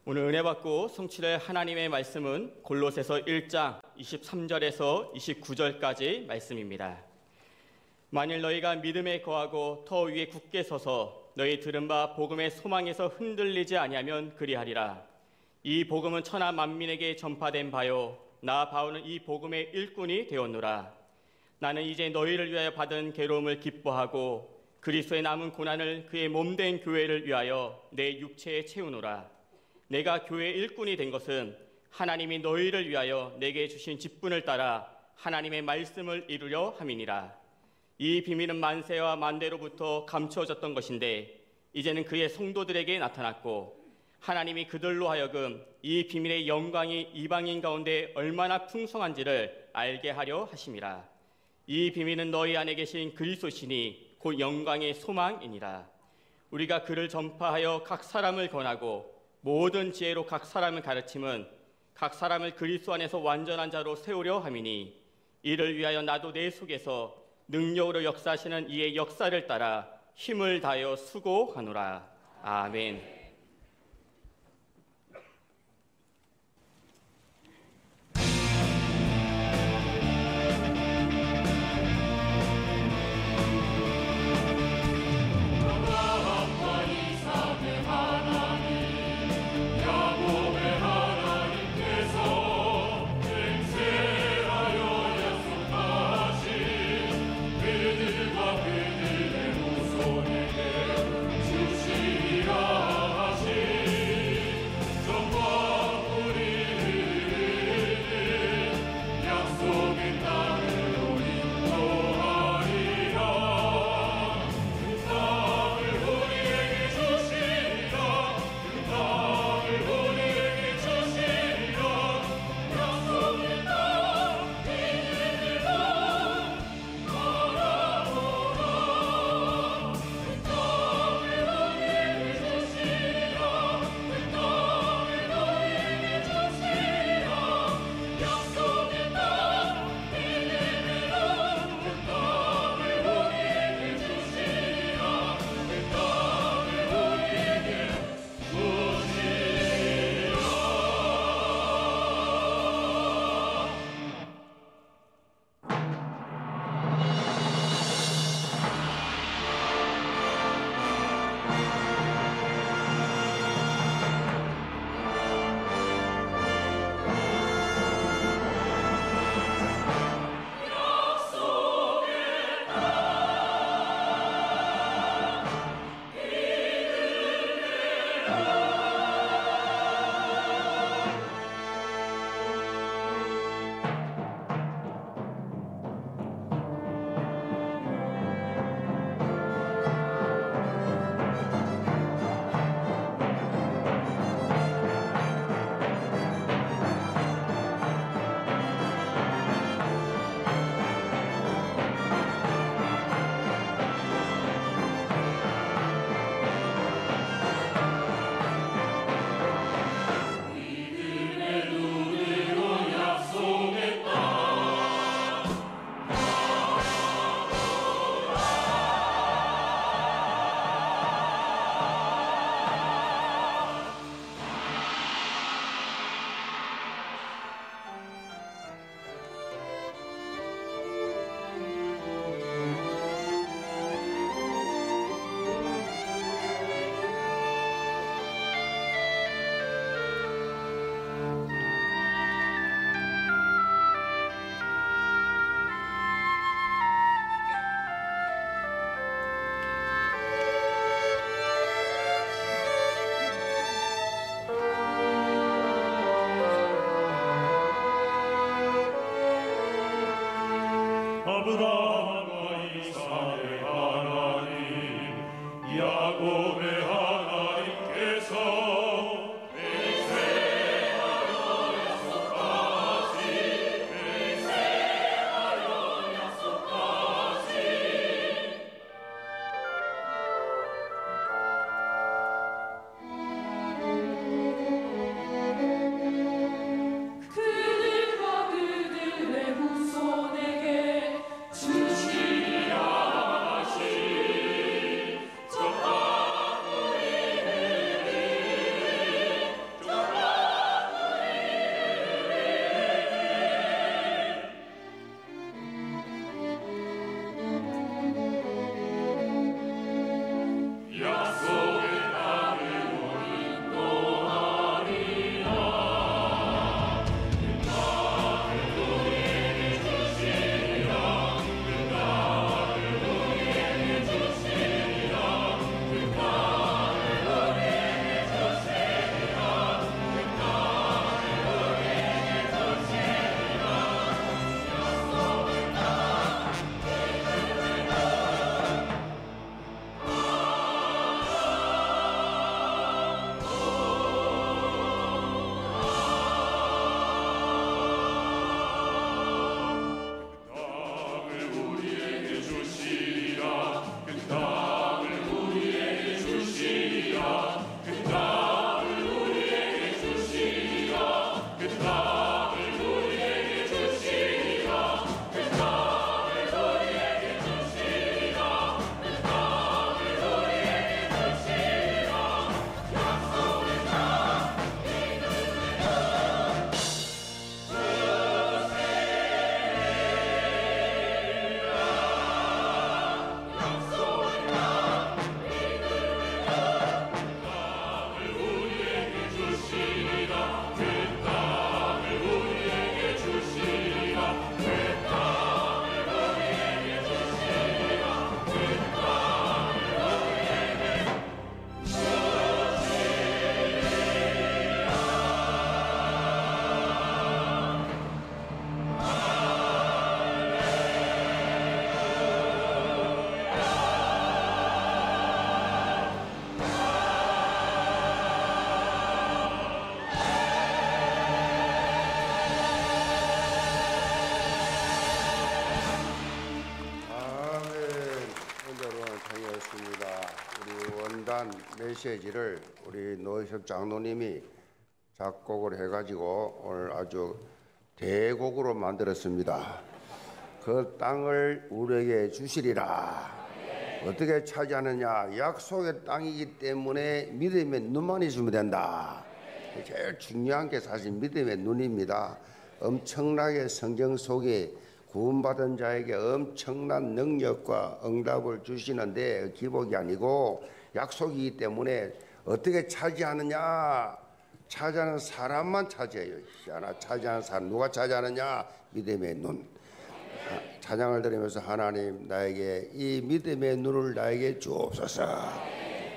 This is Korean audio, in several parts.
오늘 은혜 받고 성취될 하나님의 말씀은 골로새서 1장 23절에서 29절까지 말씀입니다. 만일 너희가 믿음에 거하고 터 위에 굳게 서서 너희 들은 바 복음의 소망에서 흔들리지 아니하면 그리하리라. 이 복음은 천하 만민에게 전파된 바요 나 바울은 이 복음의 일꾼이 되었노라. 나는 이제 너희를 위하여 받은 괴로움을 기뻐하고 그리스도의 남은 고난을 그의 몸된 교회를 위하여 내 육체에 채우노라. 내가 교회의 일꾼이 된 것은 하나님이 너희를 위하여 내게 주신 직분을 따라 하나님의 말씀을 이루려 함이니라. 이 비밀은 만세와 만대로부터 감추어졌던 것인데 이제는 그의 성도들에게 나타났고 하나님이 그들로 하여금 이 비밀의 영광이 이방인 가운데 얼마나 풍성한지를 알게 하려 하심이라. 이 비밀은 너희 안에 계신 그리스도시니 곧 영광의 소망이니라. 우리가 그를 전파하여 각 사람을 권하고 모든 지혜로 각 사람을 가르침은 각 사람을 그리스도 안에서 완전한 자로 세우려 함이니 이를 위하여 나도 내 속에서 능력으로 역사하시는 이의 역사를 따라 힘을 다하여 수고하노라. 아멘. 주시리라 하시 저 메시지를 우리 노희섭 장로님이 작곡을 해가지고 오늘 아주 대곡으로 만들었습니다. 그 땅을 우리에게 주시리라. 어떻게 차지하느냐? 약속의 땅이기 때문에 믿음의 눈만 있으면 된다. 제일 중요한 게 사실 믿음의 눈입니다. 엄청나게 성경 속에 구원받은 자에게 엄청난 능력과 응답을 주시는데 기복이 아니고 약속이기 때문에 어떻게 차지하느냐? 차지하는 사람만 차지해요. 하나 차지하는 사람 누가 차지하느냐? 믿음의 눈. 찬양을 들으면서 하나님 나에게 이 믿음의 눈을 나에게 주옵소서.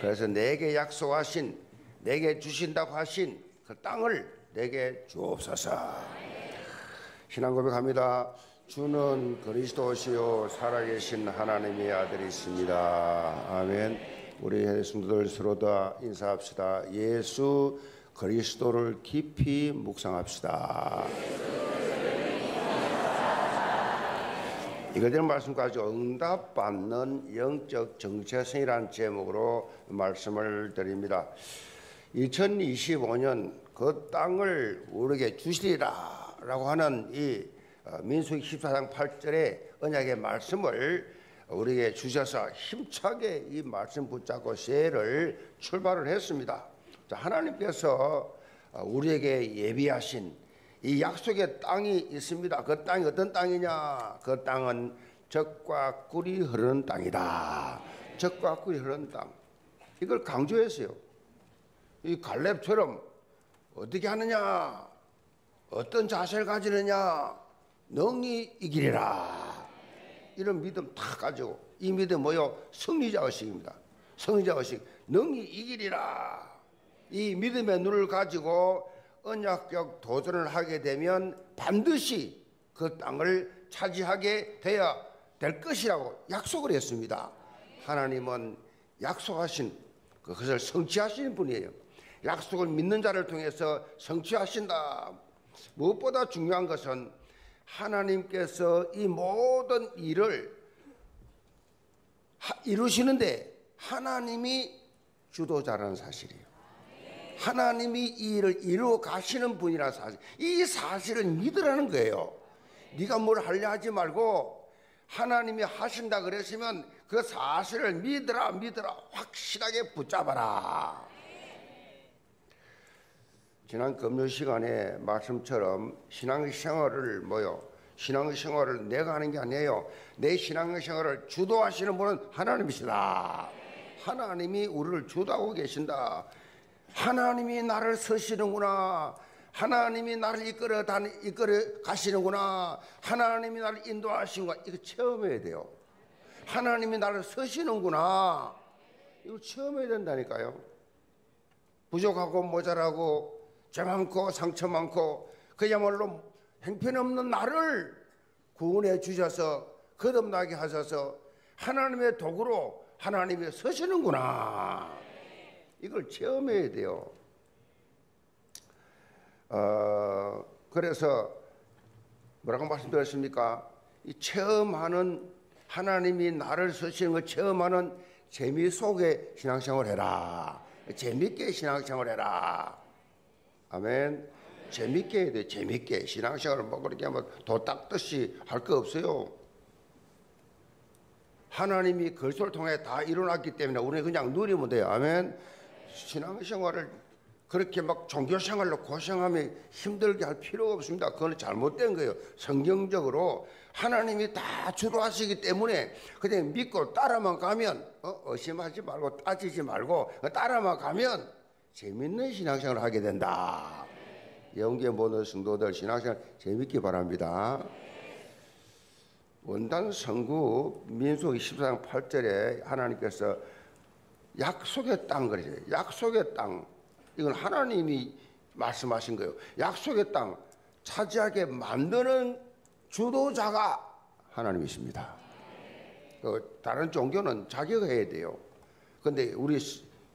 그래서 내게 약속하신 내게 주신다고 하신 그 땅을 내게 주옵소서. 신앙 고백합니다. 주는 그리스도시요 살아계신 하나님의 아들이십니다. 아멘. 우리 성도들 서로 다 인사합시다. 예수 그리스도를 깊이 묵상합시다. 이거들 말씀까지 응답받는 영적 정체성이라는 제목으로 말씀을 드립니다. 2025년 그 땅을 우리에게 주시리라 라고 하는 이 민수기 14장 8절의 언약의 말씀을 우리에게 주셔서 힘차게 이 말씀 붙잡고 새해를 출발을 했습니다. 하나님께서 우리에게 예비하신 이 약속의 땅이 있습니다. 그 땅이 어떤 땅이냐? 그 땅은 젖과 꿀이 흐르는 땅이다. 젖과 꿀이 흐르는 땅. 이걸 강조했어요. 이 갈렙처럼 어떻게 하느냐? 어떤 자세를 가지느냐? 능히 이기리라. 이런 믿음 다 가지고 이 믿음 뭐요? 승리자 의식입니다. 승리자 의식. 능히 이기리라. 이 믿음의 눈을 가지고 언약적 도전을 하게 되면 반드시 그 땅을 차지하게 되어야 될 것이라고 약속을 했습니다. 하나님은 약속하신 그것을 성취하시는 분이에요. 약속을 믿는 자를 통해서 성취하신다. 무엇보다 중요한 것은 하나님께서 이 모든 일을 이루시는데 하나님이 주도자라는 사실이에요. 하나님이 이 일을 이루어 가시는 분이라는 사실, 이 사실을 믿으라는 거예요. 네가 뭘 하려 하지 말고 하나님이 하신다 그랬으면 그 사실을 믿으라 확실하게 붙잡아라. 지난 금요 시간에 말씀처럼 신앙생활을 신앙생활을 내가 하는 게 아니에요. 내 신앙생활을 주도하시는 분은 하나님이시다. 하나님이 우리를 주도하고 계신다. 하나님이 나를 서시는구나. 하나님이 나를 이끌어 가시는구나. 하나님이 나를 인도하시는구나. 이거 체험해야 돼요. 하나님이 나를 서시는구나. 이거 체험해야 된다니까요. 부족하고 모자라고 죄 많고 상처 많고 그야말로 형편없는 나를 구원해 주셔서 거듭나게 하셔서 하나님의 도구로 하나님이 서시는구나. 이걸 체험해야 돼요. 그래서 뭐라고 말씀드렸습니까? 이 체험하는 하나님이 나를 서시는 걸 체험하는 재미 속에 신앙생활을 해라. 재밌게 신앙생활을 해라. 아멘. 재밌게 해야 돼. 재밌게 신앙생활을 뭐 그렇게 하면 도 닦듯이 할 거 없어요. 하나님이 그리스도를 통해 다 일어났기 때문에 우리는 그냥 누리면 돼요. 아멘. 신앙생활을 그렇게 막 종교생활로 고생하며 힘들게 할 필요가 없습니다. 그건 잘못된 거예요. 성경적으로 하나님이 다 주도하시기 때문에 그냥 믿고 따라만 가면 의심하지 말고 따지지 말고 따라만 가면 재밌는 신앙생활을 하게 된다. 영계 모든 성도들 신앙생활 재밌기 바랍니다. 원단 성구 민수기 14장 8절에 하나님께서 약속의 땅 그러세요. 약속의 땅. 이건 하나님이 말씀하신 거예요. 약속의 땅 차지하게 만드는 주도자가 하나님이십니다. 다른 종교는 자기가 해야 돼요. 그런데 우리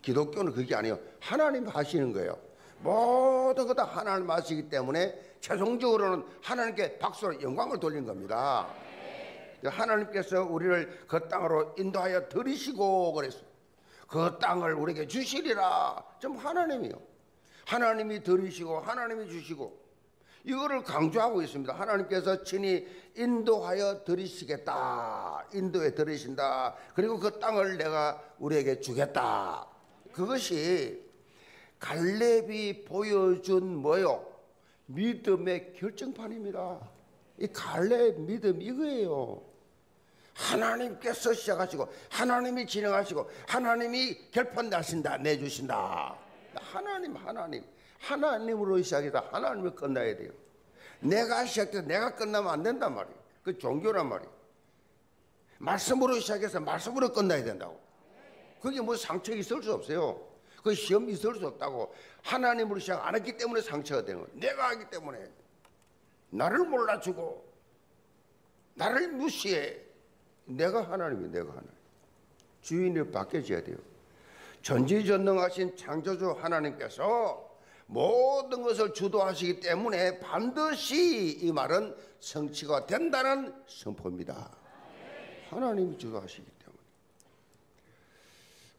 기독교는 그게 아니에요. 하나님 하시는 거예요. 모든 것 다 하나님 하시기 때문에 최종적으로는 하나님께 박수로 영광을 돌린 겁니다. 하나님께서 우리를 그 땅으로 인도하여 들이시고 그랬어요. 그 땅을 우리에게 주시리라. 좀 하나님이요. 하나님이 들으시고 하나님이 주시고 이거를 강조하고 있습니다. 하나님께서 친히 인도하여 들으시겠다. 인도에 들으신다. 그리고 그 땅을 내가 우리에게 주겠다. 그것이 갈렙이 보여준 뭐요? 믿음의 결정판입니다. 이 갈렙 믿음 이거예요. 하나님께서 시작하시고 하나님이 진행하시고 하나님이 결판 나신다, 내주신다. 하나님으로 시작이다. 하나님을 끝나야 돼요. 내가 시작해서 내가 끝나면 안 된단 말이에요. 그 종교란 말이에요. 말씀으로 시작해서 말씀으로 끝나야 된다고. 그게 뭐 상처가 있을 수 없어요. 그 시험이 있을 수 없다고. 하나님으로 시작 안 했기 때문에 상처가 되는 거예요. 내가 하기 때문에. 나를 몰라주고 나를 무시해. 내가 하나님이에요. 내가 하나님. 주인이 바뀌어져야 돼요. 전지전능하신 창조주 하나님께서 모든 것을 주도하시기 때문에 반드시 이 말은 성취가 된다는 선포입니다. 하나님이 주도하시기 때문에.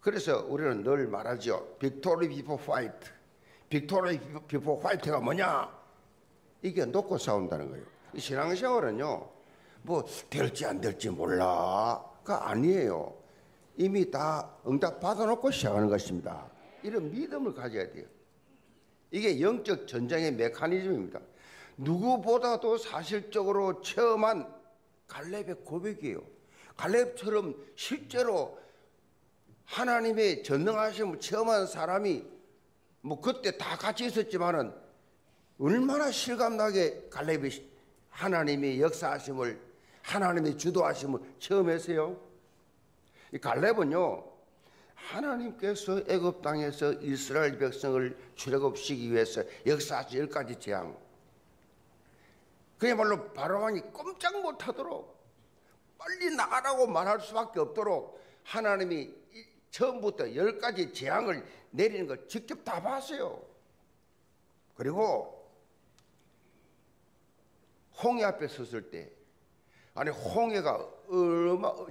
그래서 우리는 늘 말하죠. Victory before fight. Victory before fight가 뭐냐? 이게 놓고 싸운다는 거예요. 신앙생활은요, 뭐 될지 안 될지 몰라가 아니에요. 이미 다 응답 받아놓고 시작하는 것입니다. 이런 믿음을 가져야 돼요. 이게 영적 전쟁의 메커니즘입니다. 누구보다도 사실적으로 체험한 갈렙의 고백이에요. 갈렙처럼 실제로 하나님의 전능하심을 체험한 사람이 뭐 그때 다 같이 있었지만은 얼마나 실감나게 갈렙이 하나님의 역사하심을, 하나님의 주도하심을 체험했어요. 이 갈렙은요, 하나님께서 애굽 땅에서 이스라엘 백성을 출애굽시키기 위해서 역사하신 10가지 재앙, 그야말로 바로왕이 꼼짝 못하도록 빨리 나가라고 말할 수밖에 없도록 하나님이 처음부터 10가지 재앙을 내리는 걸 직접 다 봤어요. 그리고 홍해 앞에 섰을 때, 아니 홍해가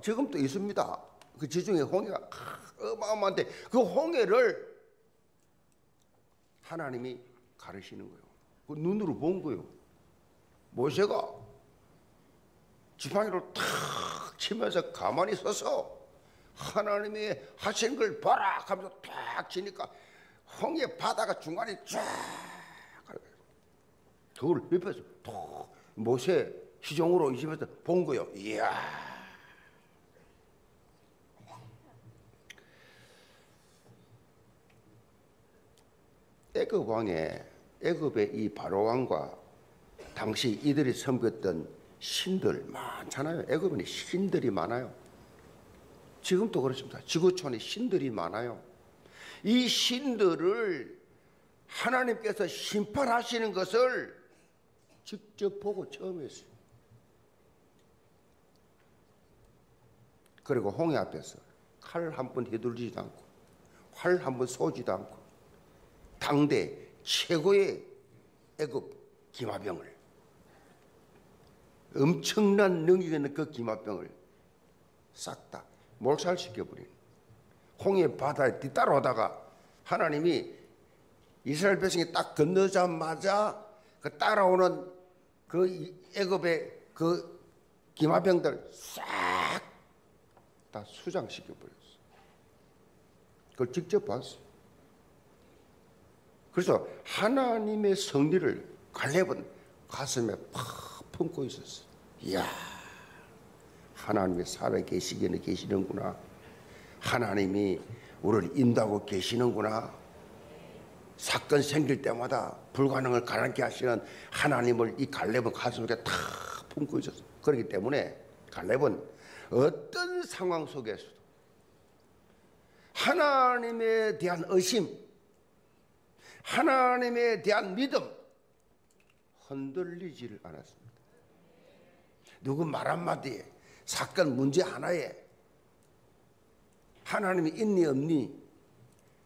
지금도 있습니다. 그 지중해 홍해가 어마어마한데 그 홍해를 하나님이 가르시는 거예요. 그 눈으로 본 거예요. 모세가 지팡이로 탁 치면서 가만히 서서 하나님이 하신 걸 봐라 하면서 탁 치니까 홍해 바다가 중간에 쫙 그걸 옆에서 톡 모세 시종으로 이 집에서 본 거예요. 이야. 애굽 왕의 애굽의 이 바로 왕과 당시 이들이 섬겼던 신들 많잖아요. 애굽에는 신들이 많아요. 지금도 그렇습니다. 지구촌에 신들이 많아요. 이 신들을 하나님께서 심판하시는 것을 직접 보고 처음 했어요. 그리고 홍해 앞에서 칼 한 번 휘둘리지도 않고 활 한 번 쏘지도 않고 당대 최고의 애굽 기마병을, 엄청난 능력이 있는 그 기마병을 싹 다 몰살시켜버린, 홍해 바다에 뒤따라오다가 하나님이 이스라엘 백성이 딱 건너자마자 그 따라오는 그 애굽의 그 기마병들 싹 다 수장시켜버렸어요. 그걸 직접 봤어요. 그래서 하나님의 승리를 갈렙은 가슴에 팍 품고 있었어요. 이야, 하나님이 살아계시기는 계시는구나. 하나님이 우리를 인도하고 계시는구나. 사건 생길 때마다 불가능을 가능케 하시는 하나님을 이 갈렙은 가슴에 탁 품고 있었어요. 그렇기 때문에 갈렙은 어떤 상황 속에서도 하나님에 대한 의심, 하나님에 대한 믿음 흔들리지를 않았습니다. 누구 말 한마디에, 사건 문제 하나에 하나님이 있니 없니,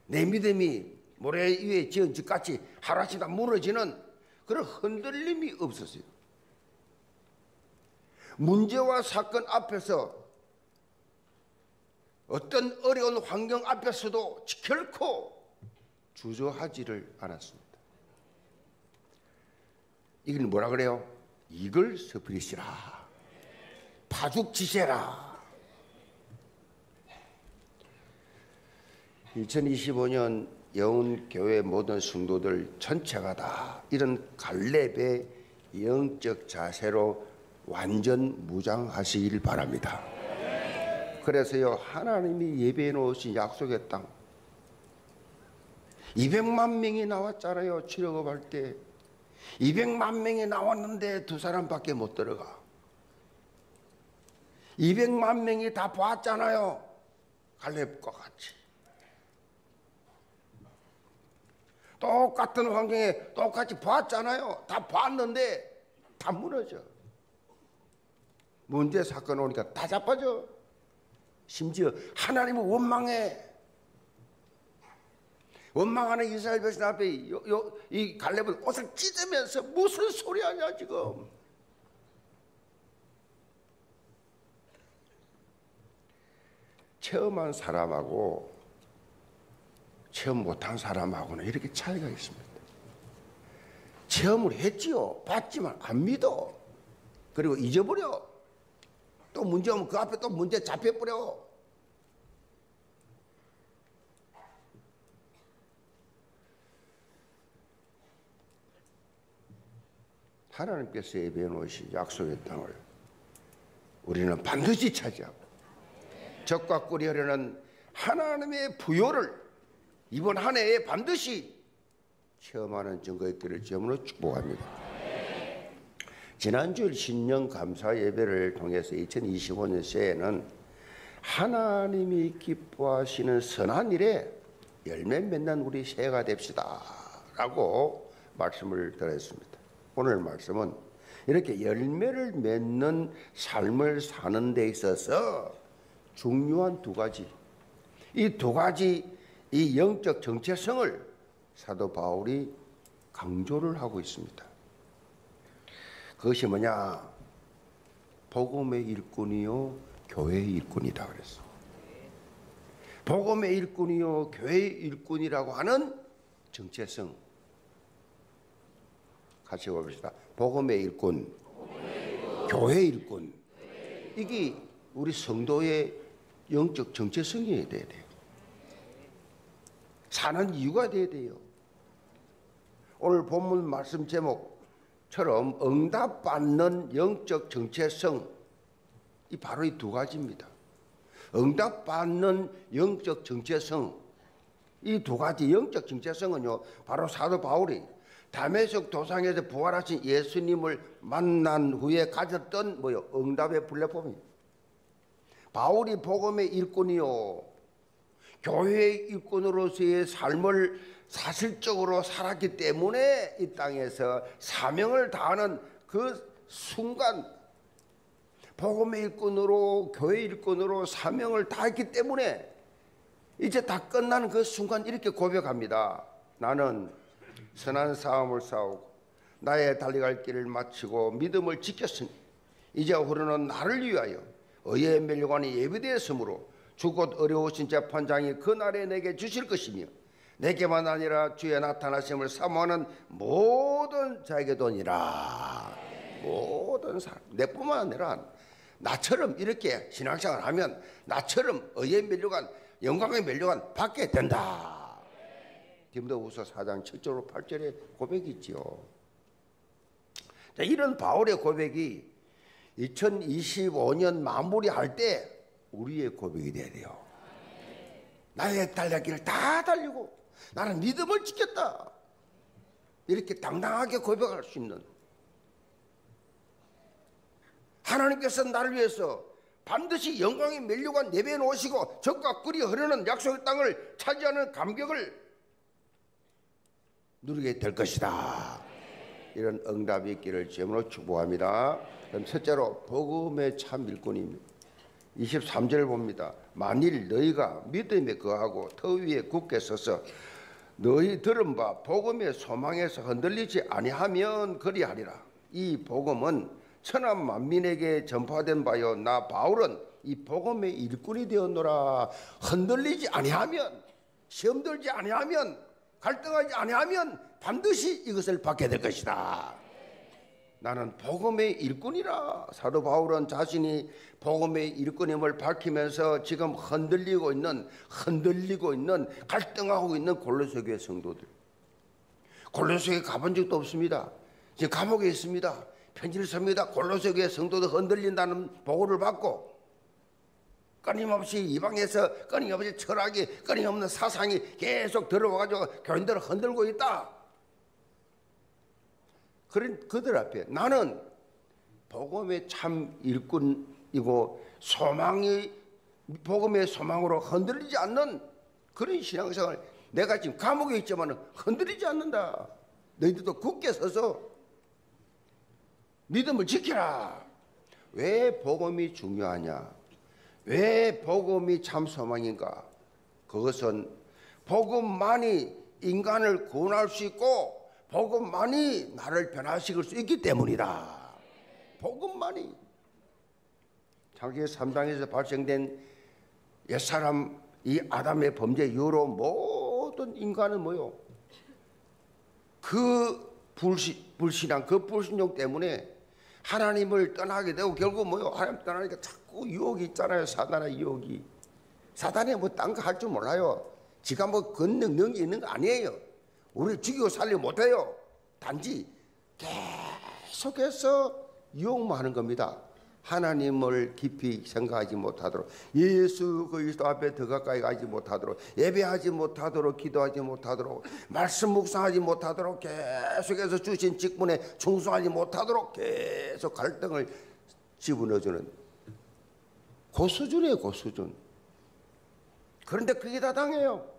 내 믿음이 모래 위에 지은 집같이 하루아침에 다 무너지는 그런 흔들림이 없었어요. 문제와 사건 앞에서 어떤 어려운 환경 앞에서도 결코 주저하지를 않았습니다. 이걸 뭐라 그래요? 이걸 스피릿이라, 파죽지세라. 2025년 영훈교회 모든 성도들 전체가 다 이런 갈렙의 영적 자세로 완전 무장하시길 바랍니다. 그래서요, 하나님이 예배해 놓으신 약속의 땅 200만 명이 나왔잖아요. 출애굽할 때 200만 명이 나왔는데 두 사람밖에 못 들어가. 200만 명이 다 봤잖아요. 갈렙과 같이 똑같은 환경에 똑같이 봤잖아요. 다 봤는데 다 무너져. 문제 사건 오니까 다 자빠져. 심지어 하나님은 원망해. 원망하는 이스라엘 백성 앞에 이 갈렙은 옷을 찢으면서 무슨 소리 하냐 지금. 체험한 사람하고 체험 못한 사람하고는 이렇게 차이가 있습니다. 체험을 했지요. 봤지만 안 믿어. 그리고 잊어버려. 또 문제 오면 그 앞에 또 문제 잡혀버려. 하나님께서 예비해 놓으신 약속의 땅을 우리는 반드시 차지하고 적과 꿀이하려는 하나님의 부요를 이번 한 해에 반드시 체험하는 증거 있기를 주님으로 축복합니다. 지난주일 신령 감사 예배를 통해서 2025년 새해에는 하나님이 기뻐하시는 선한 일에 열매 맺는 우리 새해가 됩시다 라고 말씀을 드렸습니다. 오늘 말씀은 이렇게 열매를 맺는 삶을 사는 데 있어서 중요한 두 가지, 이 두 가지 이 영적 정체성을 사도 바울이 강조를 하고 있습니다. 그것이 뭐냐? 복음의 일꾼이요 교회의 일꾼이다 그랬어. 복음의 일꾼이요 교회의 일꾼이라고 하는 정체성 같이 봅시다. 복음의 일꾼, 교회의 일꾼. 이게 우리 성도의 영적 정체성이 돼야 돼요. 사는 이유가 돼야 돼요. 오늘 본문 말씀 제목처럼 응답받는 영적 정체성, 이 바로 이 두 가지입니다. 응답받는 영적 정체성, 이 두 가지 영적 정체성은요, 바로 사도 바울이 다메섹 도상에서 부활하신 예수님을 만난 후에 가졌던 응답의 플랫폼입니다. 바울이 복음의 일꾼이요 교회의 일꾼으로서의 삶을 사실적으로 살았기 때문에 이 땅에서 사명을 다하는 그 순간, 복음의 일꾼으로 교회의 일꾼으로 사명을 다했기 때문에 이제 다 끝나는 그 순간 이렇게 고백합니다. 나는 선한 싸움을 싸우고 나의 달려갈 길을 마치고 믿음을 지켰으니 이제 후로는 나를 위하여 의의 멸류관이 예비되었으므로 주곧 어려우신 재판장이 그날에 내게 주실 것이며 내게만 아니라 주의 나타나심을 사모하는 모든 자에게도니라. 모든 사람, 내뿐만 아니라 나처럼 이렇게 신앙생활을 하면 나처럼 의의 멸류관, 영광의 멸류관 받게 된다. 디모데후서 4장 7절 8절의 고백이 있지요. 자, 이런 바울의 고백이 2025년 마무리할 때 우리의 고백이 돼야 돼요. 나의 달려기를 다 달리고 나는 믿음을 지켰다. 이렇게 당당하게 고백할 수 있는, 하나님께서 나를 위해서 반드시 영광의 멸류관 내배해 놓으시고 적과 꿀이 흐르는 약속의 땅을 차지하는 감격을 누리게 될 것이다. 이런 응답이 있기를 주님으로 축복합니다. 그럼 첫째로 복음의 참 일꾼입니다. 23절을 봅니다. 만일 너희가 믿음에 거하고 터 위에 굳게 서서 너희 들은 바 복음의 소망에서 흔들리지 아니하면 그리하리라. 이 복음은 천하 만민에게 전파된 바요 나 바울은 이 복음의 일꾼이 되었노라. 흔들리지 아니하면, 시험 들지 아니하면, 갈등하지 아니하면 반드시 이것을 받게 될 것이다. 나는 복음의 일꾼이라. 사도 바울은 자신이 복음의 일꾼임을 밝히면서 지금 흔들리고 있는 갈등하고 있는 골로새 교회 성도들, 골로새에 가본 적도 없습니다. 지금 감옥에 있습니다. 편지를 씁니다. 골로새 교회 성도들 흔들린다는 보고를 받고 끊임없이 이방에서 끊임없이 철학이, 끊임없는 사상이 계속 들어와가지고 교인들을 흔들고 있다. 그런 그들 앞에 나는 복음의 참 일꾼이고 복음의 소망으로 흔들리지 않는 그런 신앙생활, 내가 지금 감옥에 있지만 흔들리지 않는다. 너희들도 굳게 서서 믿음을 지켜라. 왜 복음이 중요하냐? 왜 복음이 참 소망인가? 그것은 복음만이 인간을 구원할 수 있고 복음만이 나를 변화시킬 수 있기 때문이다. 복음만이. 창세기 3장에서 발생된 옛사람 이 아담의 범죄 이후로 모든 인간은 뭐요? 그 불신앙, 그 불신용 때문에 하나님을 떠나게 되고 결국 뭐요? 하나님 떠나니까 자꾸 유혹이 있잖아요. 사단의 유혹이. 사단이 뭐 딴 거 할 줄 몰라요. 지가 뭐 그 능력이 있는 거 아니에요. 우리를 죽이고 살리고 못해요. 단지 계속해서 유혹만 하는 겁니다. 하나님을 깊이 생각하지 못하도록, 예수 그리스도 앞에 더 가까이 가지 못하도록, 예배하지 못하도록, 기도하지 못하도록, 말씀 묵상하지 못하도록, 계속해서 주신 직분에 충성하지 못하도록 계속 갈등을 집어넣어주는 고수준이에요. 고수준. 그런데 그게 다 당해요.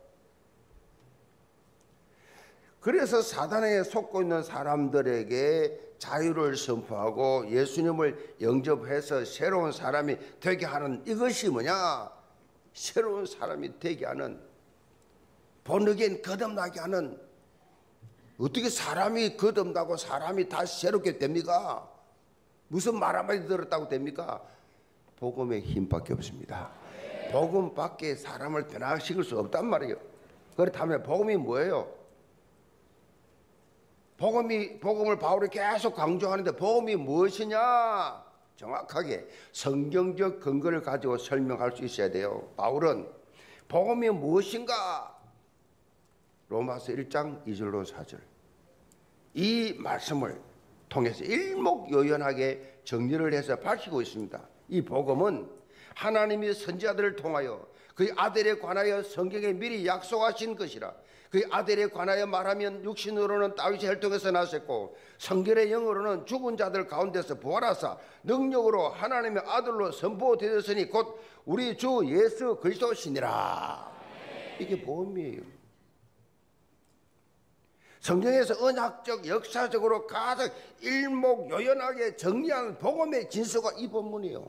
그래서 사단에 속고 있는 사람들에게 자유를 선포하고 예수님을 영접해서 새로운 사람이 되게 하는, 이것이 뭐냐? 새로운 사람이 되게 하는, 본again, 거듭나게 하는. 어떻게 사람이 거듭나고 사람이 다시 새롭게 됩니까? 무슨 말 한마디 들었다고 됩니까? 복음의 힘밖에 없습니다. 복음밖에 사람을 변화시킬 수 없단 말이에요. 그렇다면 복음이 뭐예요? 복음을 바울이 계속 강조하는데 복음이 무엇이냐? 정확하게 성경적 근거를 가지고 설명할 수 있어야 돼요. 바울은 복음이 무엇인가? 로마서 1장 2절로 4절 이 말씀을 통해서 일목요연하게 정리를 해서 밝히고 있습니다. 이 복음은 하나님이 선지자들을 통하여 그의 아들에 관하여 성경에 미리 약속하신 것이라. 그의 아들에 관하여 말하면 육신으로는 다윗의 혈통에서 나셨고 성결의 영으로는 죽은 자들 가운데서 부활하사 능력으로 하나님의 아들로 선포되었으니 곧 우리 주 예수 그리스도시니라. 이게 복음이에요. 성경에서 언약적 역사적으로 가장 일목요연하게 정리한 복음의 진수가 이 본문이에요.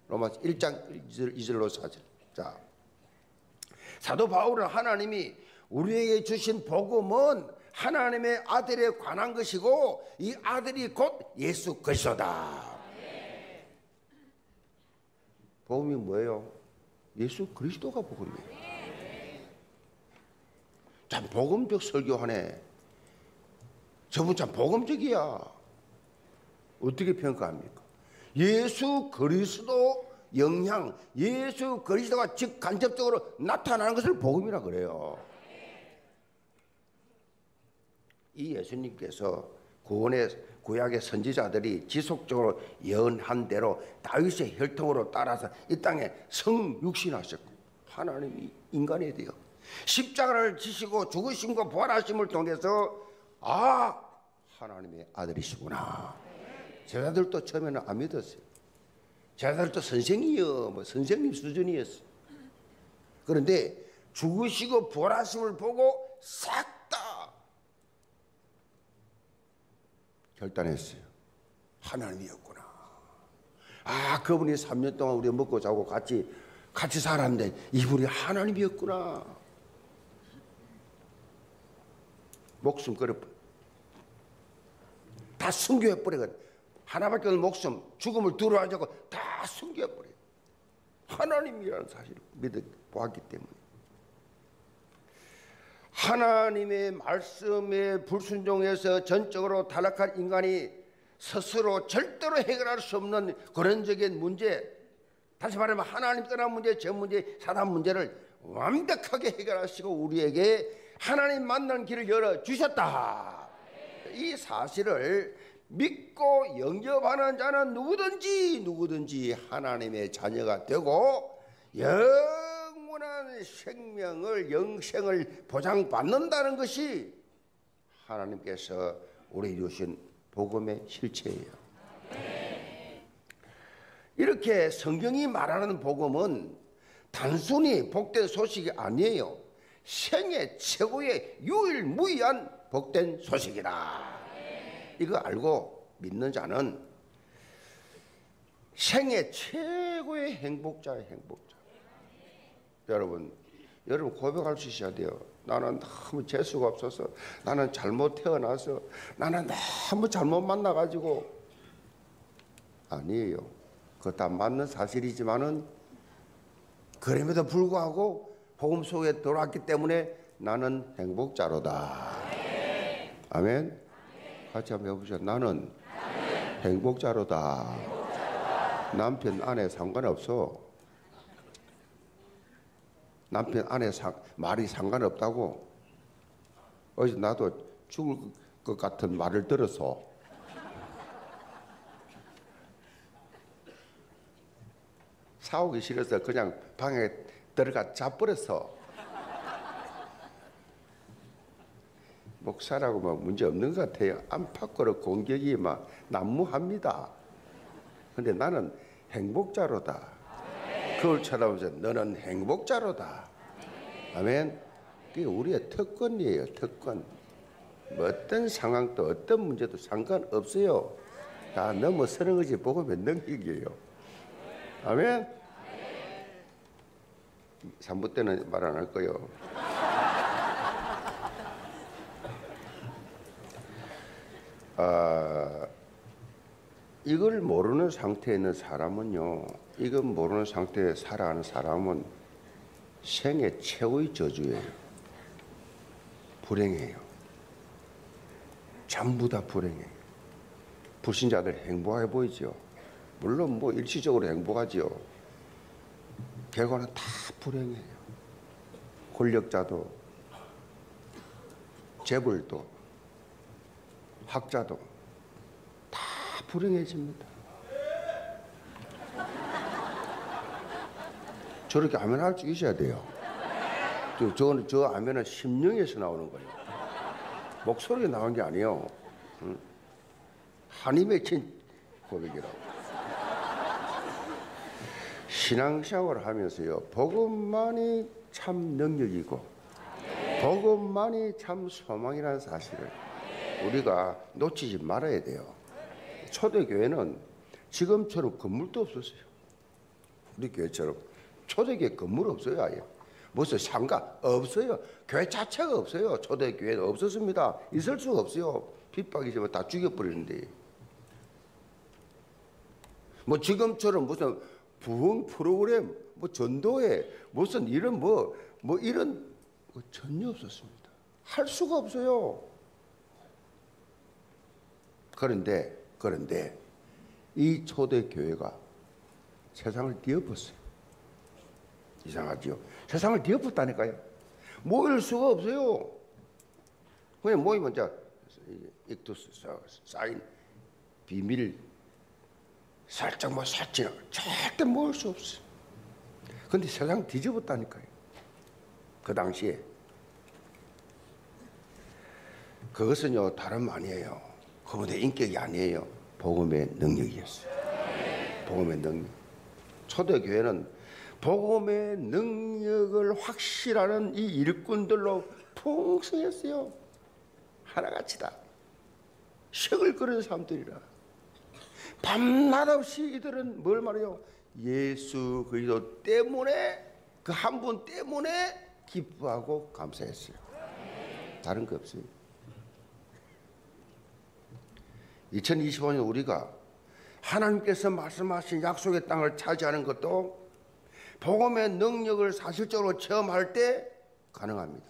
로마서 1장 2절로 4절. 자, 사도 바울은 하나님이 우리에게 주신 복음은 하나님의 아들에 관한 것이고 이 아들이 곧 예수 그리스도다. 복음이 뭐예요? 예수 그리스도가 복음이에요. 참 복음적 설교하네. 저분 참 복음적이야. 어떻게 평가합니까? 예수 그리스도 영향, 예수 그리스도가 즉 간접적으로 나타나는 것을 복음이라 그래요. 이 예수님께서 구약의 선지자들이 지속적으로 예언한 대로 다윗의 혈통으로 따라서 이 땅에 성육신하셨고 하나님이 인간이 되어 십자가를 지시고 죽으심과 부활하심을 통해서 하나님의 아들이시구나. 제자들도 처음에는 안 믿었어요. 제자들도 선생이요, 선생님 수준이었어요. 그런데 죽으시고 부활하심을 보고 싹 다 결단했어요. 하나님이었구나. 그분이 3년 동안 우리 먹고 자고 같이 살았는데 이분이 하나님이었구나. 목숨 걸어 다 순교해버리거든. 하나밖에 없는 목숨, 죽음을 두려워하지 않고 다 순교해버려요. 하나님이라는 사실을 믿어 보았기 때문에 하나님의 말씀에 불순종해서 전적으로 타락한 인간이 스스로 절대로 해결할 수 없는 근원적인 문제, 다시 말하면 하나님 떠난 문제, 저 문제, 사람 문제를 완벽하게 해결하시고 우리에게 하나님 만나는 길을 열어주셨다. 이 사실을 믿고 영접하는 자는 누구든지 하나님의 자녀가 되고 영원한 생명을, 영생을 보장받는다는 것이 하나님께서 우리 주신 복음의 실체예요. 이렇게 성경이 말하는 복음은 단순히 복된 소식이 아니에요. 생애 최고의 유일무이한 복된 소식이다. 이거 알고 믿는 자는 생애 최고의 행복자예요. 행복자. 여러분 고백할 수 있어야 돼요. 나는 너무 재수가 없어서, 나는 잘못 태어나서, 나는 너무 잘못 만나가지고. 아니에요. 그거 다 맞는 사실이지만은 그럼에도 불구하고 복음 속에 들어왔기 때문에 나는 행복자로다. 아멘. 같이 한번 해보시죠. 나는 행복자로다. 남편 아내 상관없어. 남편 아내 말이 상관없다고. 어제 나도 죽을 것 같은 말을 들어서 싸우기 싫어서 그냥 방에 들어가 자버렸어. 목사라고 뭐 문제 없는 것 같아요. 안팎으로 공격이 막 난무합니다. 근데 나는 행복자로다. 그걸 쳐다보면서 너는 행복자로다. 아멘. 그게 우리의 특권이에요. 특권. 뭐 어떤 상황도 어떤 문제도 상관없어요. 다 넘어서는 것이 복음의 능력이에요. 아멘. 3부 때는 말 안 할 거예요. 이걸 모르는 상태에 있는 사람은요, 이걸 모르는 상태에 살아가는 사람은 생애 최고의 저주예요. 불행해요. 전부 다 불행해요. 불신자들 행복해 보이죠. 물론 뭐 일시적으로 행복하지요. 결과는 다 불행해요. 권력자도, 재벌도, 학자도 다 불행해집니다. 저렇게 아멘 할 수 있어야 돼요. 저 아멘은 심령에서 나오는 거예요. 목소리가 나온 게 아니에요. 한이 맺힌 고백이라고. 신앙생활을 하면서요, 복음만이 참 능력이고 복음만이 참 소망이라는 사실을 우리가 놓치지 말아야 돼요. 초대교회는 지금처럼 건물도 없었어요. 우리 교회처럼 초대교회 건물 없어요. 아예 무슨 상가 없어요. 교회 자체가 없어요. 초대교회는 없었습니다. 있을 수가 없어요. 핍박이지만 다 죽여버리는데. 뭐 지금처럼 무슨 부흥 프로그램, 뭐 전도회, 무슨 이런 이런 전혀 없었습니다. 할 수가 없어요. 그런데 이 초대교회가 세상을 뒤엎었어요. 이상하죠? 세상을 뒤엎었다니까요. 모일 수가 없어요. 그냥 모이면 익투스 사인 비밀 살짝 살찌나 절대 모일 수 없어요. 근데 세상 뒤집었다니까요. 그 당시에. 그것은요, 다름 아니에요. 그분의 인격이 아니에요. 복음의 능력이었어요. 복음의 능력. 초대교회는 복음의 능력을 확실하는 이 일꾼들로 풍성했어요. 하나같이 다. 색을 끓는 사람들이라. 밤낮 없이 이들은 뭘 말해요? 예수 그리스도 때문에, 그 한 분 때문에 기뻐하고 감사했어요. 다른 거 없어요. 2025년 우리가 하나님께서 말씀하신 약속의 땅을 차지하는 것도 복음의 능력을 사실적으로 체험할 때 가능합니다.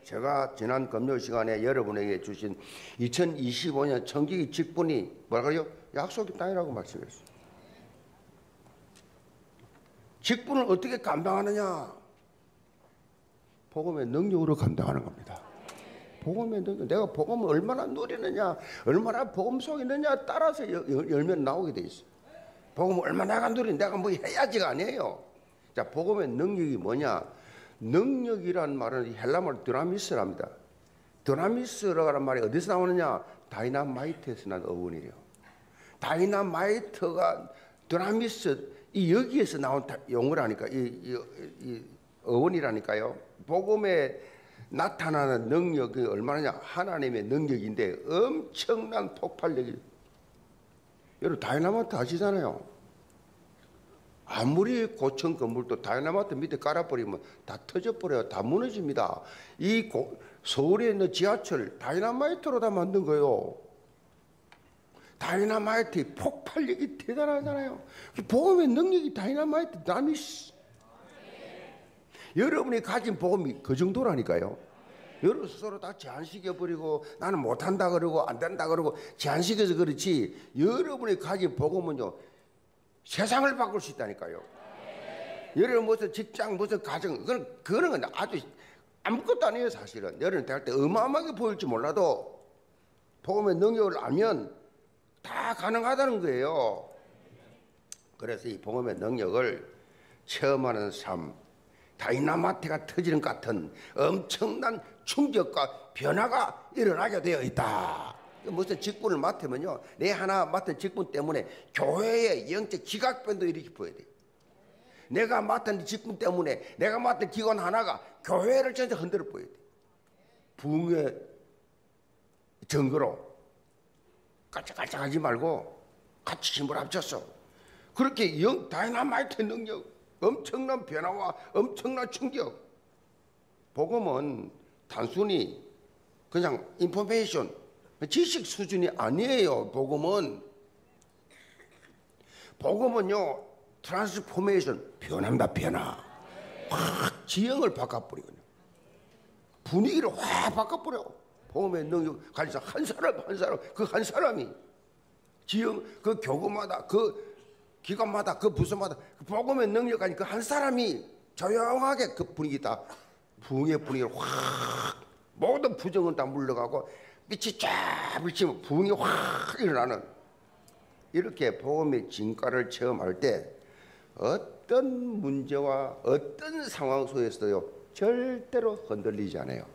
제가 지난 금요일 시간에 여러분에게 주신 2025년 청지기 직분이 뭐라고요? 약속의 땅이라고 말씀했어요. 직분을 어떻게 감당하느냐? 복음의 능력으로 감당하는 겁니다. 복음의 능력, 내가 복음을 얼마나 누리느냐, 얼마나 복음 속에 있느냐 따라서 열면 나오게 돼 있어요. 복음을 얼마나 내가 누리느냐, 내가 뭐 해야지가 아니에요. 자, 복음의 능력이 뭐냐? 능력이란 말은 헬라말 드라미스랍니다. 드라미스라는 말이 어디서 나오느냐? 다이나마이트에서 난 어원이래요. 다이나마이트가 드라미스, 이 여기에서 나온 용어라니까, 이 어원이라니까요. 복음에 나타나는 능력이 얼마나 하나님의 능력인데 엄청난 폭발력이. 여러분 다이나마이트 아시잖아요. 아무리 고층 건물도 다이나마이트 밑에 깔아버리면 다 터져버려요. 다 무너집니다. 서울에 있는 지하철 다이나마이트로 다 만든 거예요. 다이나마이트의 폭발력이 대단하잖아요. 복음의 능력이 다이나마이트 다미스. 여러분이 가진 복음이 그 정도라니까요. 여러분 스스로 다 제한시켜버리고 나는 못한다 그러고 안 된다 그러고 제한시켜서 그렇지, 여러분이 가진 복음은요 세상을 바꿀 수 있다니까요. 여러분 무슨 직장 무슨 가정 그런 건 아주 아무것도 아니에요. 사실은 여러분 대할 때 어마어마하게 보일지 몰라도 복음의 능력을 알면 다 가능하다는 거예요. 그래서 이 복음의 능력을 체험하는 삶, 다이나마이트가 터지는 것 같은 엄청난 충격과 변화가 일어나게 되어 있다. 무슨 직분을 맡으면요, 내 하나 맡은 직분 때문에 교회의 영적 지각변도 일으켜야 돼요. 내가 맡은 직분 때문에 내가 맡은 기관 하나가 교회를 전체 흔들어 버려야 돼요. 부흥의 증거로 깔짝깔짝하지 말고 같이 힘을 합쳤어. 그렇게 다이나마이트 능력, 엄청난 변화와 엄청난 충격. 복음은 단순히 그냥 인포메이션, 지식 수준이 아니에요. 복음은요 트랜스포메이션, 변합니다. 변화. 확 지형을 바꿔버리거든요. 분위기를 확 바꿔버려. 복음의 능력 가지고 한 사람 그 한 사람이 지형, 그 교구마다 그 기관마다 그 부서마다 그 복음의 능력 가지고 그 한 사람이 조용하게 그 분위기 다 부흥의 분위기를 확, 모든 부정은 다 물러가고 빛이 쫙 비치면 부흥이 확 일어나는, 이렇게 복음의 진가를 체험할 때 어떤 문제와 어떤 상황 속에서도 절대로 흔들리지 않아요.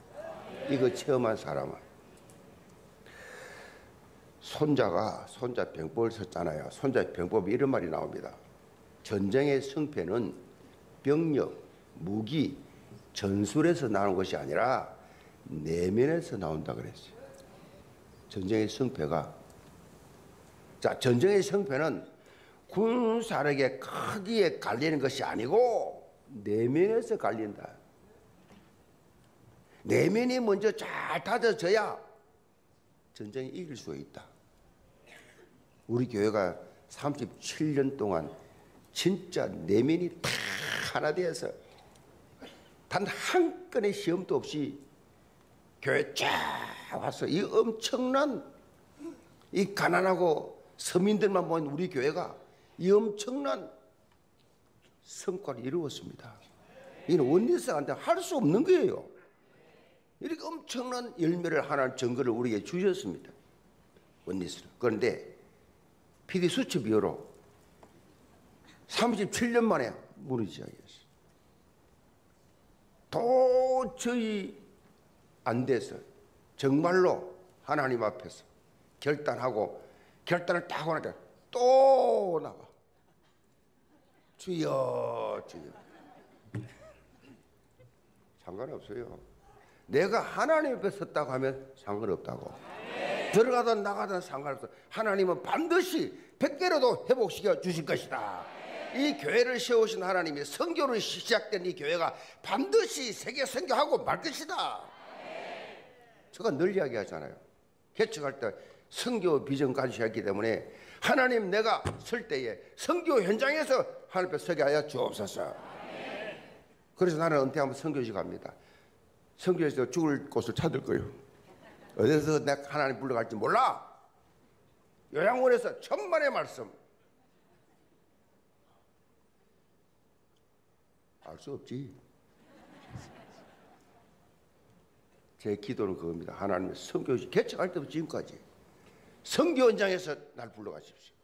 이거 체험한 사람은. 손자 병법을 썼잖아요. 손자 병법에 이런 말이 나옵니다. 전쟁의 승패는 병력, 무기, 전술에서 나오는 것이 아니라 내면에서 나온다 그랬어요. 전쟁의 승패가, 자, 전쟁의 승패는 군사력의 크기에 갈리는 것이 아니고 내면에서 갈린다. 내면이 먼저 잘 다져져야 전쟁에 이길 수 있다. 우리 교회가 37년 동안 진짜 내면이 다 하나 되어서 단 한 건의 시험도 없이 교회 쫙 와서 이 엄청난, 이 가난하고 서민들만 모인 우리 교회가 이 엄청난 성과를 이루었습니다. 이는 원리스한테 할 수 없는 거예요. 이렇게 엄청난 열매를 하나는 증거를 우리에게 주셨습니다. 원리스는. 그런데 PD 수첩 이후로 37년 만에 무너지게 했어요. 도저히 안 돼서 정말로 하나님 앞에서 결단을 딱 하니까 또 나와. 주여, 주여. 상관없어요. 내가 하나님 앞에 섰다고 하면 상관없다고. 들어가든 나가든 상관없어. 하나님은 반드시 100개로도 회복시켜 주실 것이다. 이 교회를 세우신 하나님이, 선교로 시작된 이 교회가 반드시 세계 선교하고 말 것이다. 제가 늘 이야기하잖아요. 개척할 때 선교 비전 가지셨기 때문에 하나님 내가 설 때에 선교 현장에서 하나님 앞에 서게 하여 주옵소서. 그래서 나는 은퇴하면 선교지 갑니다. 선교에서 죽을 곳을 찾을 거예요. 어디서 내가 하나님 불러갈지 몰라. 요양원에서 천만의 말씀. 알 수 없지. 제 기도는 그겁니다. 하나님의 선교지 개척할 때부터 지금까지 선교 현장에서 날 불러가십시오.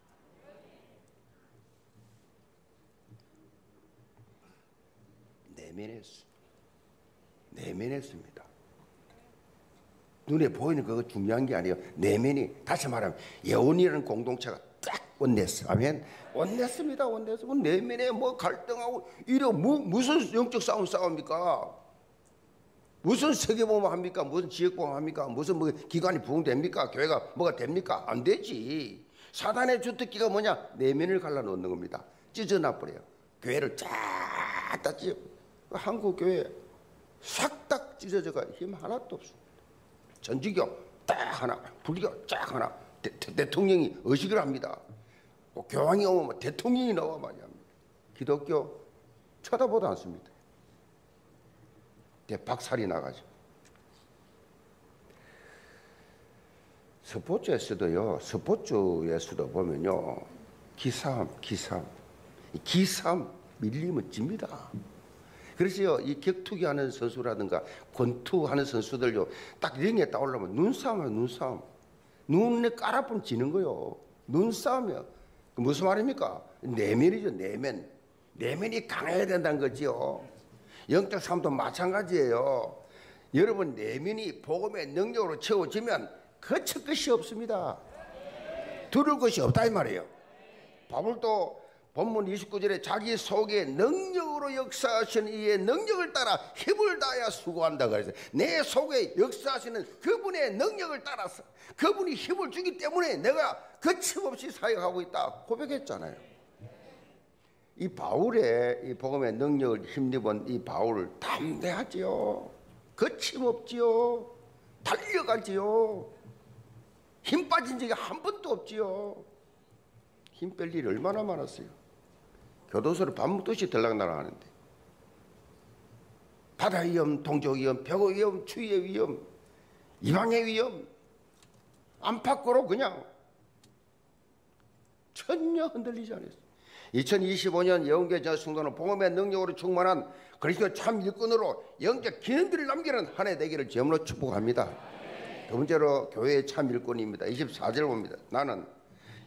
내면했습니다. 눈에 보이는 그거 중요한 게 아니에요. 내면이, 다시 말하면 예언이라는 공동체가 딱 원냈어. 아멘. 원냈습니다. 원냈어. 내면에 뭐 갈등하고 이래 무슨 영적 싸움 싸웁니까? 무슨 세계보험 합니까? 무슨 지역보험 합니까? 무슨 뭐 기관이 부흥됩니까? 교회가 뭐가 됩니까? 안 되지. 사단의 주특기가 뭐냐? 내면을 갈라놓는 겁니다. 찢어놔버려요. 교회를 쫙 다 찢어. 한국 교회 싹 다 찢어져가 힘 하나도 없습니다. 전지교 딱 하나, 불교 딱 하나. 대통령이 의식을 합니다. 교황이 오면 대통령이 나와 많이 합니다. 기독교 쳐다보도 않습니다. 박살이 나가죠. 스포츠에서도 보면요, 기싸움 밀리면 집니다. 그래서요, 이 격투기 하는 선수라든가 권투하는 선수들요, 딱 링에 따오려면 눈싸움. 눈에 깔아보면 지는 거요. 눈싸움이요. 무슨 말입니까? 내면이죠. 내면이 강해야 된다는 거지요. 영적 삶도 마찬가지예요. 여러분 내면이 복음의 능력으로 채워지면 거칠 것이 없습니다. 두려울 것이 없다 이 말이에요. 바울도 본문 29절에 자기 속에 능력으로 역사하시는 이의 능력을 따라 힘을 다하여 수고한다 그래서 내 속에 역사하시는 그분의 능력을 따라서 그분이 힘을 주기 때문에 내가 거침없이 사역하고 있다 고백했잖아요. 이 바울의 이 복음의 능력을 힘입은 이 바울을 담대하지요. 거침없지요. 달려가지요. 힘 빠진 적이 한 번도 없지요. 힘 뺄 일이 얼마나 많았어요. 교도소를 밥 먹듯이 들락날락하는데 바다 위험, 동족 위험, 벽의 위험, 추위의 위험, 이방의 위험 안팎으로 그냥 전혀 흔들리지 않았어요. 2025년 예언교회 전승도는 복음의 능력으로 충만한 그리스도 참 일꾼으로 영적 기능들을 남기는 한 해 되기를 제물로 축복합니다. 두 번째로 교회의 참 일꾼입니다. 24절 봅니다. 나는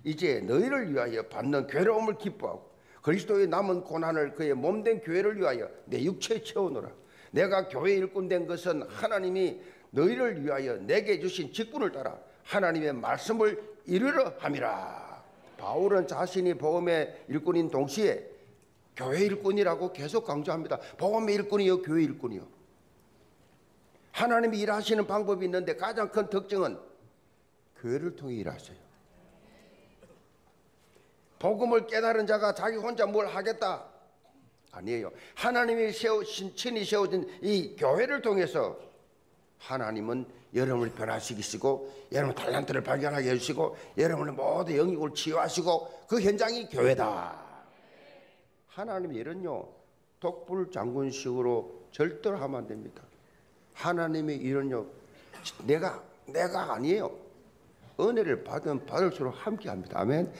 이제 너희를 위하여 받는 괴로움을 기뻐하고 그리스도의 남은 고난을 그의 몸된 교회를 위하여 내 육체에 채우노라. 내가 교회 일꾼 된 것은 하나님이 너희를 위하여 내게 주신 직분을 따라 하나님의 말씀을 이루려 함이라. 바울은 자신이 복음의 일꾼인 동시에 교회 일꾼이라고 계속 강조합니다. 복음의 일꾼이요, 교회 일꾼이요. 하나님이 일하시는 방법이 있는데 가장 큰 특징은 교회를 통해 일하세요. 복음을 깨달은 자가 자기 혼자 뭘 하겠다? 아니에요. 하나님이 친히 세워진 이 교회를 통해서 하나님은 여러분을 변화시키시고 여러분 달란트를 발견하게 해주시고 여러분의 모든 영역을 치유하시고 그 현장이 교회다. 하나님의 일은요 독불장군식으로 절대로 하면 안 됩니다. 하나님의 일은요 내가 아니에요. 은혜를 받으면 받을수록 함께합니다. 아멘.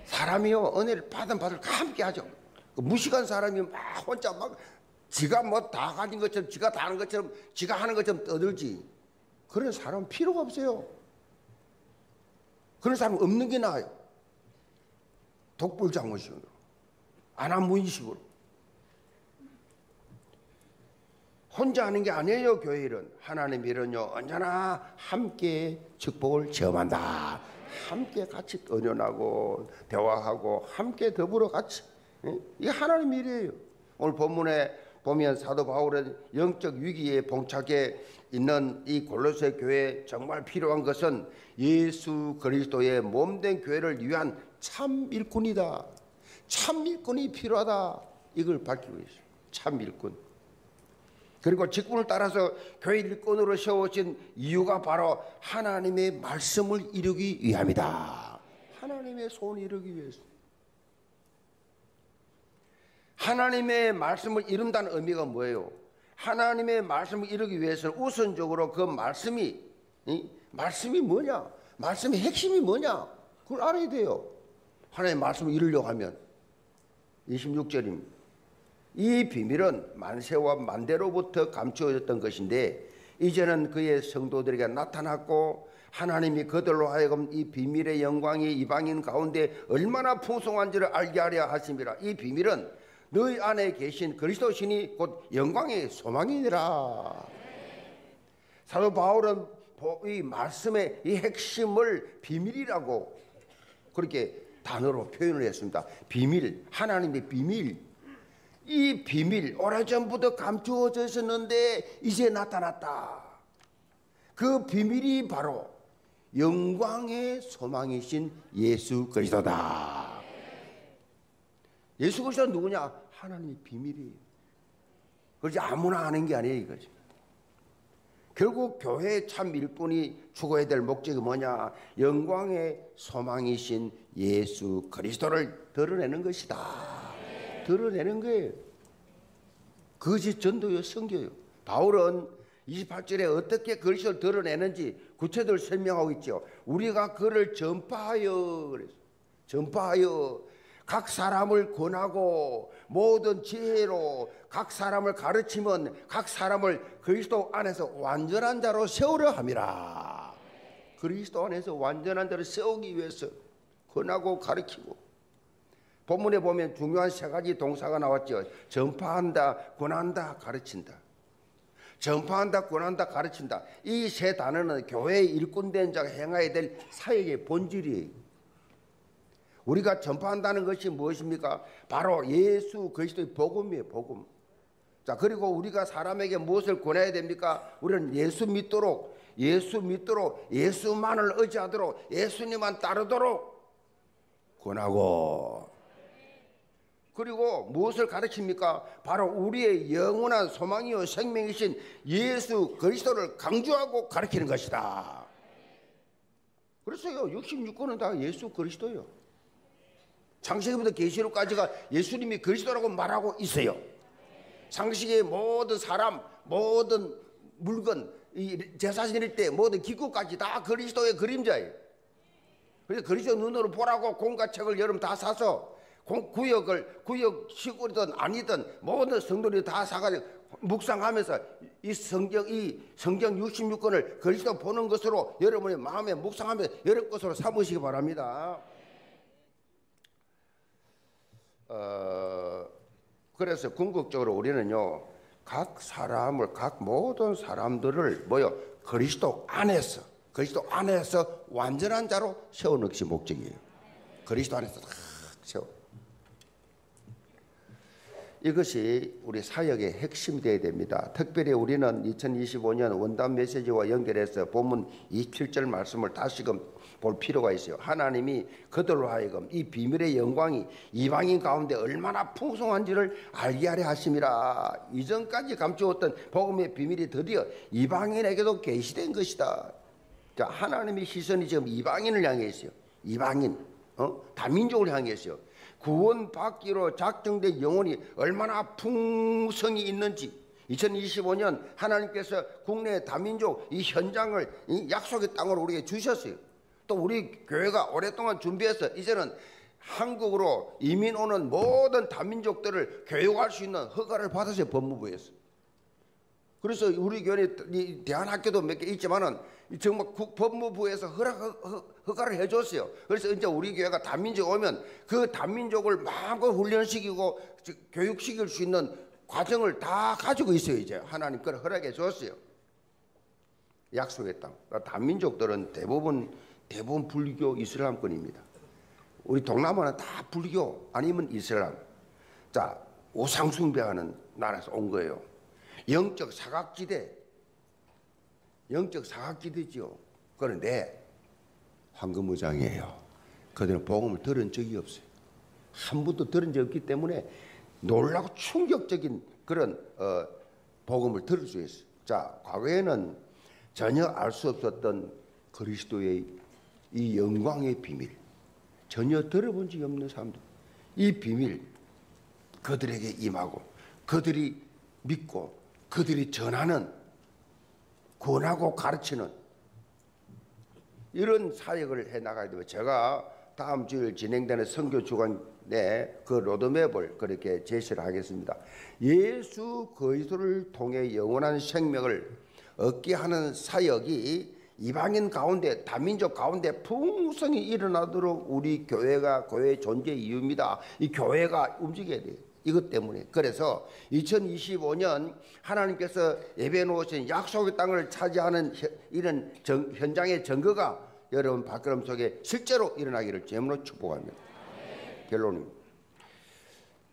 사람이요 은혜를 받으면 받을수록 함께하죠. 무식한 사람이 막 혼자 막 지가 뭐 다 가진 것처럼 지가 다 하는 것처럼 지가 하는 것처럼 떠들지. 그런 사람은 필요가 없어요. 그런 사람은 없는 게 나아요. 독불장군식으로 안하무인식으로 혼자 하는 게 아니에요. 교회 일은 하나님 일은요 언제나 함께 축복을 체험한다. 함께 같이 언연하고 대화하고 함께 더불어 같이 이게 하나님 일이에요. 오늘 본문에 보면 사도 바울의 영적 위기에 봉착해 있는 이 골로새 교회에 정말 필요한 것은 예수 그리스도의 몸된 교회를 위한 참 일꾼이다. 참 일꾼이 필요하다. 이걸 밝히고 있어요. 참 일꾼. 그리고 직분을 따라서 교회 일꾼으로 세워진 이유가 바로 하나님의 말씀을 이루기 위함이다. 하나님의 소원을 이루기 위해서. 하나님의 말씀을 이룬다는 의미가 뭐예요? 하나님의 말씀을 이루기 위해서는 우선적으로 그 말씀이 뭐냐? 말씀의 핵심이 뭐냐? 그걸 알아야 돼요. 하나님의 말씀을 이루려고 하면 26절입니다. 이 비밀은 만세와 만대로부터 감추어졌던 것인데 이제는 그의 성도들에게 나타났고 하나님이 그들로 하여금 이 비밀의 영광이 이방인 가운데 얼마나 풍성한지를 알게 하려 하심이라. 이 비밀은 너희 안에 계신 그리스도 신이 곧 영광의 소망이니라. 사도 바울은 이 말씀의 이 핵심을 비밀이라고 그렇게 단어로 표현을 했습니다. 비밀, 하나님의 비밀. 이 비밀 오래전부터 감추어져 있었는데 이제 나타났다. 그 비밀이 바로 영광의 소망이신 예수 그리스도다. 예수 그리스도는 누구냐? 하나님의 비밀이에요. 그렇지 아무나 아는 게 아니에요 이거지. 결국 교회의 참 일꾼이 추구해야 될 목적이 뭐냐? 영광의 소망이신 예수 그리스도를 드러내는 것이다. 드러내는 거예요. 그것이 전도요 선교요. 바울은 28절에 어떻게 그리스도를 드러내는지 구체적으로 설명하고 있죠. 우리가 그를 전파하여 그랬어요. 전파하여 각 사람을 권하고 모든 지혜로 각 사람을 가르치면 각 사람을 그리스도 안에서 완전한 자로 세우려 함이라. 그리스도 안에서 완전한 자로 세우기 위해서 권하고 가르치고. 본문에 보면 중요한 세 가지 동사가 나왔죠. 전파한다, 권한다, 가르친다. 전파한다, 권한다, 가르친다. 이 세 단어는 교회의 일꾼된 자가 행해야 될 사역의 본질이에요. 우리가 전파한다는 것이 무엇입니까? 바로 예수 그리스도의 복음이에요. 복음. 자, 그리고 우리가 사람에게 무엇을 권해야 됩니까? 우리는 예수 믿도록 예수만을 의지하도록 예수님만 따르도록 권하고, 그리고 무엇을 가르칩니까? 바로 우리의 영원한 소망이요 생명이신 예수 그리스도를 강조하고 가르치는 것이다. 그래서요 66권은 다 예수 그리스도예요. 창세기부터 계시록까지가 예수님이 그리스도라고 말하고 있어요. 창세기의 모든 사람, 모든 물건, 이 제사 지낼 때 모든 기구까지 다 그리스도의 그림자예요. 그래서 그리스도 눈으로 보라고 공과책을 여러분 다 사서 구역 시골이든 아니든 모든 성도들이 다 사가지고 묵상하면서 이 성경 66권을 그리스도 보는 것으로 여러분의 마음에 묵상하면서 여러 것으로 삼으시기 바랍니다. 그래서 궁극적으로 우리는요 각 모든 사람들을 그리스도 안에서 완전한 자로 세우는 것이 목적이에요. 그리스도 안에서 딱 세워. 이것이 우리 사역의 핵심이 되어야 됩니다. 특별히 우리는 2025년 원단 메시지와 연결해서 본문 27절 말씀을 다시금 볼 필요가 있어요. 하나님이 그들로 하여금 이 비밀의 영광이 이방인 가운데 얼마나 풍성한지를 알게 하려 하심이라. 이전까지 감추었던 복음의 비밀이 드디어 이방인에게도 계시된 것이다. 자, 하나님의 시선이 지금 이방인을 향해 있어요. 이방인, 다민족을 향해 있어요. 구원받기로 작정된 영혼이 얼마나 풍성이 있는지 2025년 하나님께서 국내 다민족 이 현장을 이 약속의 땅으로 우리에게 주셨어요. 또 우리 교회가 오랫동안 준비해서 이제는 한국으로 이민 오는 모든 다민족들을 교육할 수 있는 허가를 받았어요. 법무부에서. 그래서 우리 교회 대한학교도 몇 개 있지만은 정말 법무부에서 허가를 해줬어요. 그래서 이제 우리 교회가 다민족 오면 그 다민족을 마음껏 훈련시키고 교육시킬 수 있는 과정을 다 가지고 있어요. 이제 하나님 그걸 허락해 줬어요. 약속의 땅. 다민족들은 대부분 불교 이슬람권입니다. 우리 동남아는 다 불교 아니면 이슬람. 자, 우상 숭배하는 나라에서 온 거예요. 영적 사각지대죠. 그런데 황금무장이에요. 그들은 복음을 들은 적이 없어요. 한 번도 들은 적이 없기 때문에 놀라고 충격적인 그런 복음을 들을 수 있어요. 자, 과거에는 전혀 알 수 없었던 그리스도의 이 영광의 비밀, 전혀 들어본 적이 없는 사람들, 이 비밀 그들에게 임하고 그들이 믿고 그들이 전하는, 권하고 가르치는 이런 사역을 해나가야 되면, 제가 다음 주일 진행되는 선교 주간에 그 로드맵을 그렇게 제시를 하겠습니다. 예수 그리스도를 통해 영원한 생명을 얻게 하는 사역이 이방인 가운데, 다민족 가운데 풍성히 일어나도록 우리 교회가 교회의 존재 이유입니다. 이 교회가 움직여야 돼요. 이것 때문에. 그래서 2025년 하나님께서 예배해 놓으신 약속의 땅을 차지하는 이런 현장의 증거가 여러분 발걸음 속에 실제로 일어나기를 주님으로 축복합니다. 결론입니다.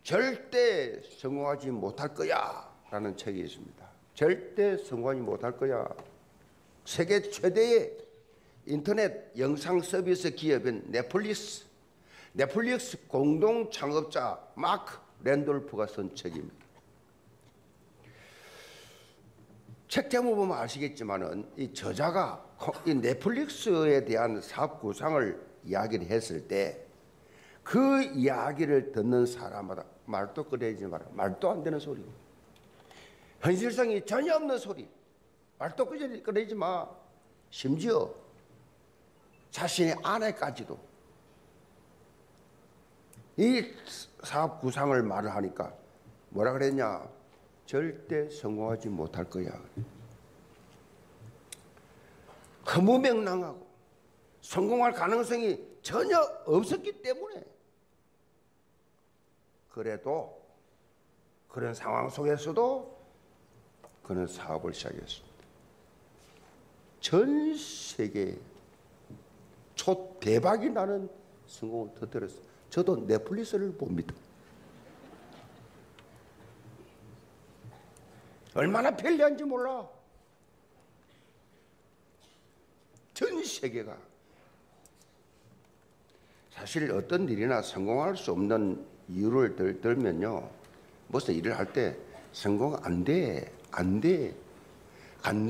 절대 성공하지 못할 거야 라는 책이 있습니다. 절대 성공하지 못할 거야. 세계 최대의 인터넷 영상 서비스 기업인 넷플릭스 공동 창업자 마크 랜돌프가 쓴 책입니다. 책 제목 보면 아시겠지만은 이 저자가 이 넷플릭스에 대한 사업 구상을 이야기를 했을 때 그 이야기를 듣는 사람마다 말도 꺼내지 마라, 말도 안 되는 소리, 현실성이 전혀 없는 소리, 말도 꺼내지 마. 심지어 자신의 아내까지도 이 사업 구상을 말을 하니까 뭐라 그랬냐? 절대 성공하지 못할 거야. 허무맹랑하고 성공할 가능성이 전혀 없었기 때문에, 그래도 그런 상황 속에서도 그는 사업을 시작했습니다. 전 세계에 대박이 나는 성공을 터뜨렸어요. 저도 넷플릭스를 봅니다. 얼마나 편리한지 몰라. 전 세계가. 사실 어떤 일이나 성공할 수 없는 이유를 들면요, 무슨 일을 할 때 성공 안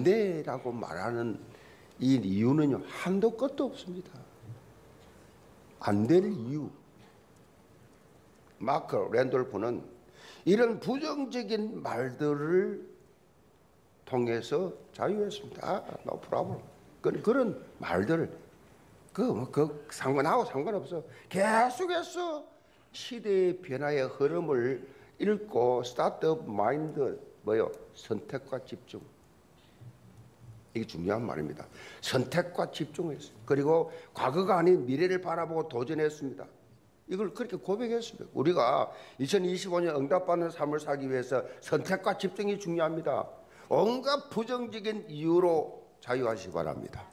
돼라고 말하는 이 이유는요, 한도 끝도 없습니다. 안 될 이유. 마크 랜돌프는 이런 부정적인 말들을 통해서 자유했습니다. no problem. 그런 말들, 나하고 상관없어. 계속해서 시대의 변화의 흐름을 읽고 스타트업 마인드, 선택과 집중. 이게 중요한 말입니다. 선택과 집중했어요. 그리고 과거가 아닌 미래를 바라보고 도전했습니다. 이걸 그렇게 고백했습니다. 우리가 2025년 응답받는 삶을 살기 위해서 선택과 집중이 중요합니다. 온갖 부정적인 이유로 자유하시기 바랍니다.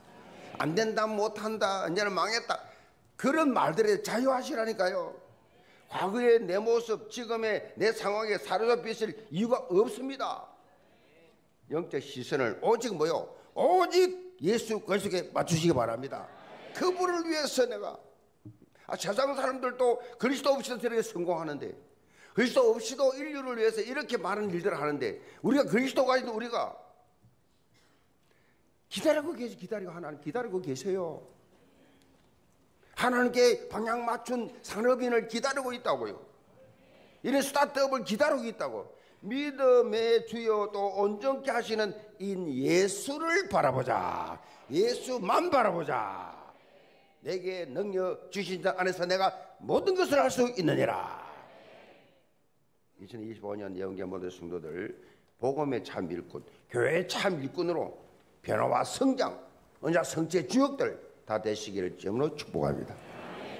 안 된다, 못한다, 이제는 망했다, 그런 말들에 자유하시라니까요. 과거의 내 모습, 지금의 내 상황에 사로잡혀 있을 이유가 없습니다. 영적 시선을 오직 오직 예수 그리스도께 맞추시기 바랍니다. 그분을 위해서 내가, 세상 사람들도 그리스도 없이도 저렇게 성공하는데, 그리스도 없이도 인류를 위해서 이렇게 많은 일들을 하는데, 우리가 그리스도가 있는 우리가 하나님 기다리고 계세요. 하나님께 방향 맞춘 산업인을 기다리고 있다고요. 이런 스타트업을 기다리고 있다고. 믿음의 주여 또 온전케 하시는 인 예수를 바라보자. 예수만 바라보자. 내게 능력 주신 자 안에서 내가 모든 것을 할 수 있느니라. 2025년 예언계 모든 성도들, 복음의 참 일꾼, 교회의 참 일꾼으로 변화와 성장, 언약 성취의 주역들 다 되시기를 주님으로 축복합니다.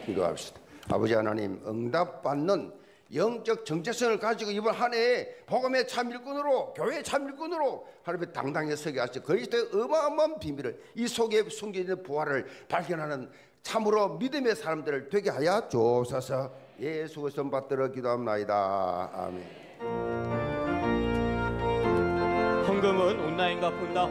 기도합시다. 아버지 하나님, 응답받는 영적 정체성을 가지고 이번 한 해에 복음의 참 일꾼으로, 교회의 참 일꾼으로 하나님의 당당히 서게 하시고 그리스도의 어마어마한 비밀을, 이 속에 숨겨 있는 부활을 발견하는 참으로 믿음의 사람들을 되게 하여 주옵소서. 예수 그리스도 받들어 기도합나이다. 아멘. 헌금은 온라인과 본다